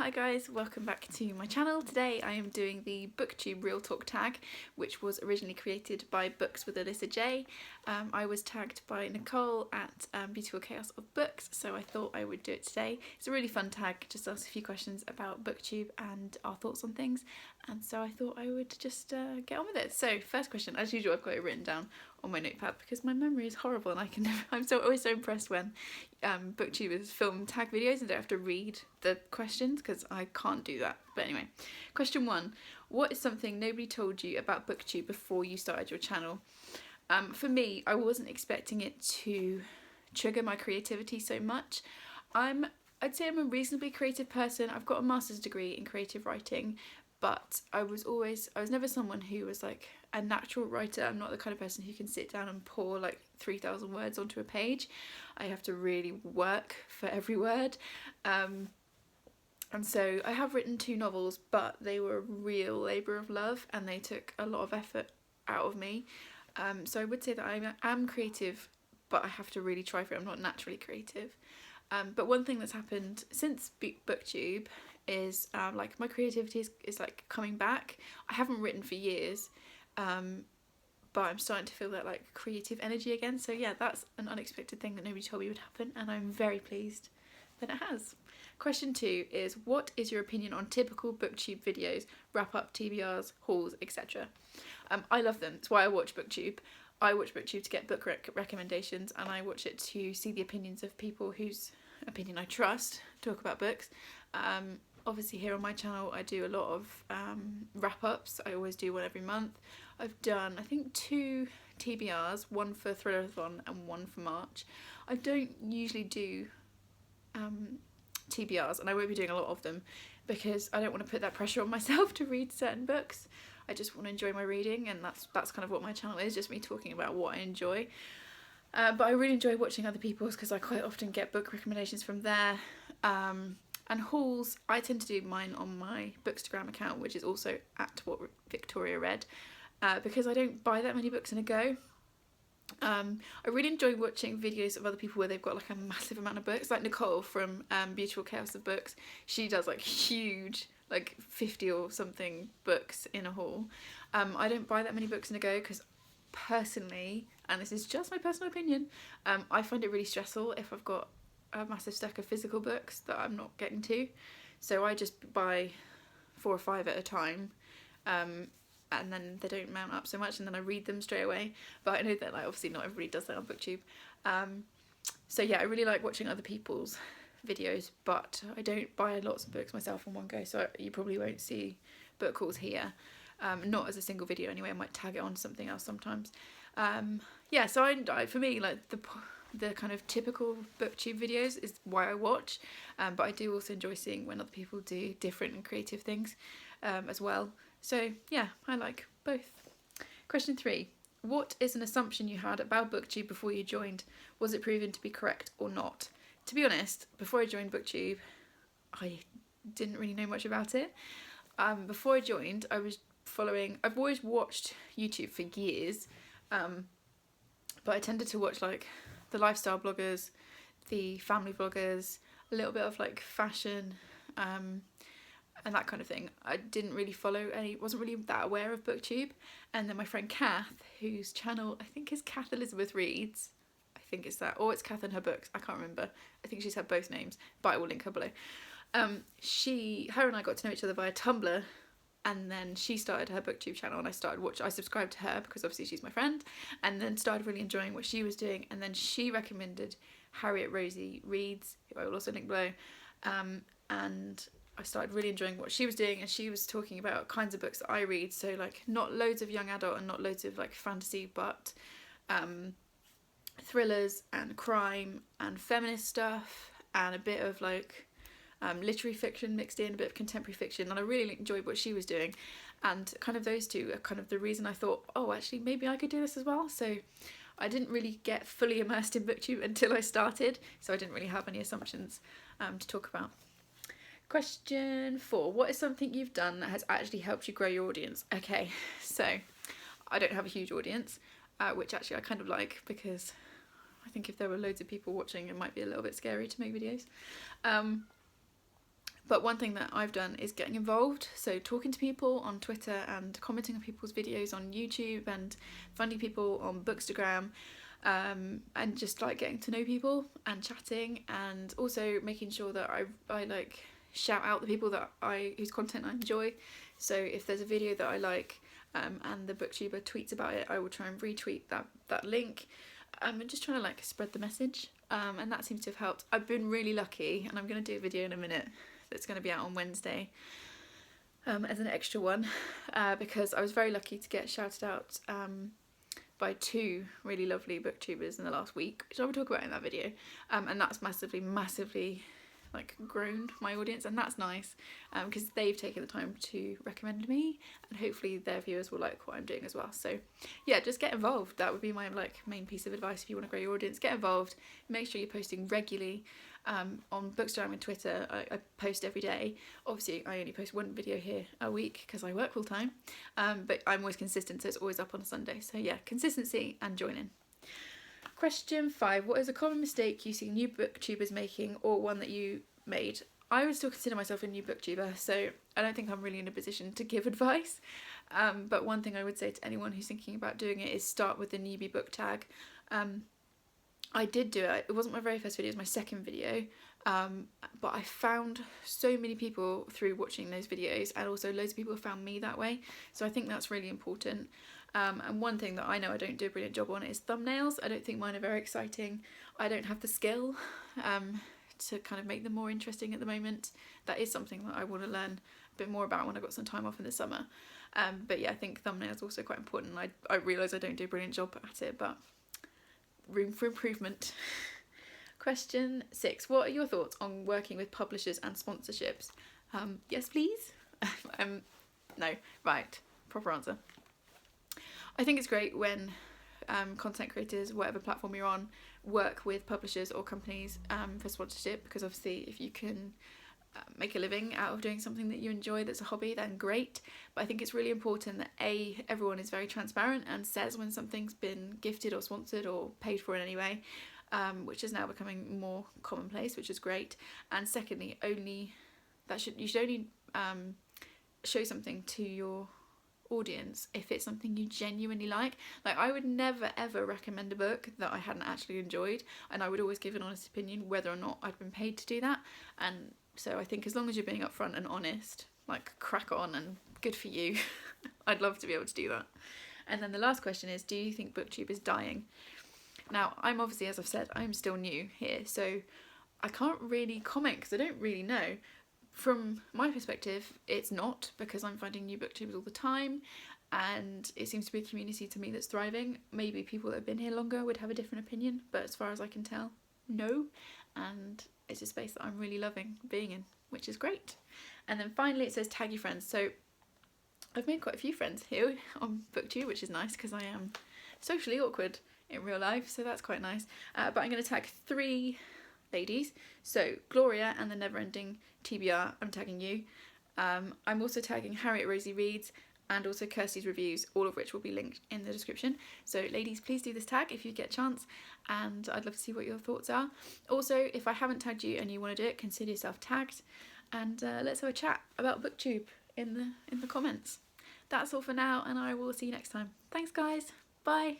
Hi guys, welcome back to my channel. Today I am doing the Booktube Real Talk Tag, which was originally created by Books with Alyssa J. I was tagged by Nicole at Beautiful Chaos of Books, so I thought I would do it today. It's a really fun tag, just ask a few questions about Booktube and our thoughts on things, and so I thought I would just get on with it. So first question, as usual I've got it written down on my notepad because my memory is horrible and I'm always so impressed when booktubers film tag videos and don't have to read the questions because I can't do that. But anyway, question 1, what is something nobody told you about booktube before you started your channel? For me, I wasn't expecting it to trigger my creativity so much. I'd say I'm a reasonably creative person. I've got a master's degree in creative writing, but I was never someone who was like a natural writer. I'm not the kind of person who can sit down and pour like 3,000 words onto a page. I have to really work for every word. And so I have written 2 novels, but they were a real labour of love and they took a lot of effort out of me. So I would say that I am creative, but I have to really try for it. I'm not naturally creative. But one thing that's happened since Booktube is like my creativity is like coming back. I haven't written for years, but I'm starting to feel that like creative energy again. So yeah, that's an unexpected thing that nobody told me would happen, and I'm very pleased that it has. Question 2 is, what is your opinion on typical Booktube videos, wrap-up, TBRs, hauls, etc.? I love them. It's why I watch Booktube. I watch Booktube to get book recommendations, and I watch it to see the opinions of people whose opinion I trust talk about books. Obviously here on my channel I do a lot of wrap-ups. I always do one every month. I've done I think 2 TBRs, one for Thrillathon and one for March. I don't usually do TBRs, and I won't be doing a lot of them because I don't want to put that pressure on myself to read certain books. I just want to enjoy my reading, and that's kind of what my channel is, just me talking about what I enjoy. But I really enjoy watching other people's because I quite often get book recommendations from there. And hauls, I tend to do mine on my Bookstagram account, which is also at What Victoria Read, because I don't buy that many books in a go. I really enjoy watching videos of other people where they've got like a massive amount of books, like Nicole from Beautiful Chaos of Books. She does like huge, like 50 or something books in a haul. I don't buy that many books in a go because personally, and this is just my personal opinion, I find it really stressful if I've got a massive stack of physical books that I'm not getting to. So I just buy 4 or 5 at a time, and then they don't mount up so much, and then I read them straight away. But I know that like obviously not everybody does that on Booktube. So yeah, I really like watching other people's videos, but I don't buy lots of books myself in one go, so you probably won't see book hauls here. Not as a single video anyway. I might tag it on something else sometimes. Yeah, so I for me, like the kind of typical Booktube videos is why I watch, but I do also enjoy seeing when other people do different and creative things as well. So yeah, I like both. Question 3, what is an assumption you had about Booktube before you joined? Was it proven to be correct or not? To be honest, before I joined Booktube, I didn't really know much about it. Before I joined, I've always watched YouTube for years, but I tended to watch like the lifestyle bloggers, the family vloggers, a little bit of like fashion, and that kind of thing. I didn't really wasn't really that aware of Booktube. And then my friend Kath, whose channel I think is Kath Elizabeth Reads, I think it's that, or it's Kath and her books, I can't remember. I think she's had both names, but I will link her below. Her and I got to know each other via Tumblr, and then she started her Booktube channel, and I subscribed to her because obviously she's my friend, and then started really enjoying what she was doing. And then she recommended Harriet Rosie Reads, who I will also link below, and I started really enjoying what she was doing, and she was talking about kinds of books that I read, so like not loads of young adult and not loads of like fantasy, but thrillers and crime and feminist stuff and a bit of like literary fiction mixed in, a bit of contemporary fiction, and I really enjoyed what she was doing. And kind of those two are kind of the reason I thought, oh, actually maybe I could do this as well. So I didn't really get fully immersed in Booktube until I started, so I didn't really have any assumptions to talk about. Question 4, what is something you've done that has actually helped you grow your audience? Okay, so I don't have a huge audience, which actually I kind of like, because I think if there were loads of people watching it might be a little bit scary to make videos. But one thing that I've done is getting involved, so talking to people on Twitter and commenting on people's videos on YouTube and finding people on Bookstagram, and just like getting to know people and chatting, and also making sure that I like shout out the people that whose content I enjoy. So if there's a video that I like and the booktuber tweets about it, I will try and retweet that link. I'm just trying to like spread the message, and that seems to have helped. I've been really lucky, and I'm going to do a video in a minute that's going to be out on Wednesday as an extra one, because I was very lucky to get shouted out by 2 really lovely booktubers in the last week, which I will talk about in that video, and that's massively like grown my audience, and that's nice, because they've taken the time to recommend me, and hopefully their viewers will like what I'm doing as well. So yeah, just get involved. That would be my like main piece of advice if you want to grow your audience. Get involved, make sure you're posting regularly on Bookstagram and Twitter. I post every day. Obviously I only post 1 video here a week because I work full time, but I'm always consistent, so it's always up on a Sunday. So yeah, consistency and join in. Question 5. What is a common mistake you see new booktubers making, or one that you made? I would still consider myself a new booktuber, so I don't think I'm really in a position to give advice. But one thing I would say to anyone who's thinking about doing it is start with the newbie book tag. I did do it. It wasn't my very first video, it was my second video. But I found so many people through watching those videos, and also loads of people found me that way. So I think that's really important. And one thing that I know I don't do a brilliant job on is thumbnails. I don't think mine are very exciting. I don't have the skill to kind of make them more interesting at the moment. That is something that I want to learn a bit more about when I've got some time off in the summer. But yeah, I think thumbnails are also quite important. I realise I don't do a brilliant job at it, but room for improvement. Question 6. What are your thoughts on working with publishers and sponsorships? Yes, please. No, right. Proper answer. I think it's great when content creators, whatever platform you're on, work with publishers or companies for sponsorship, because obviously if you can make a living out of doing something that you enjoy that's a hobby, then great. But I think it's really important that everyone is very transparent and says when something's been gifted or sponsored or paid for in any way, which is now becoming more commonplace, which is great. And secondly, you should only show something to your audience if it's something you genuinely like. Like, I would never ever recommend a book that I hadn't actually enjoyed, and I would always give an honest opinion whether or not I'd been paid to do that. And so I think as long as you're being upfront and honest, like, crack on, and good for you. I'd love to be able to do that. And then the last question is, do you think booktube is dying? Now, I'm obviously, as I've said, I'm still new here, so I can't really comment because I don't really know. From my perspective, it's not, because I'm finding new booktubers all the time, and it seems to be a community to me that's thriving. Maybe people that have been here longer would have a different opinion, but as far as I can tell, no. And it's a space that I'm really loving being in, which is great. And then finally it says tag your friends. So I've made quite a few friends here on Booktube, which is nice because I am socially awkward in real life, so that's quite nice. But I'm going to tag 3 ladies. So Gloria and the Neverending TBR, I'm tagging you. I'm also tagging Harriet Rosie Reads and also Kirsty's Reviews, all of which will be linked in the description. So ladies, please do this tag if you get a chance, and I'd love to see what your thoughts are. Also, if I haven't tagged you and you want to do it, consider yourself tagged, and let's have a chat about Booktube in the comments. That's all for now, and I will see you next time. Thanks guys, bye.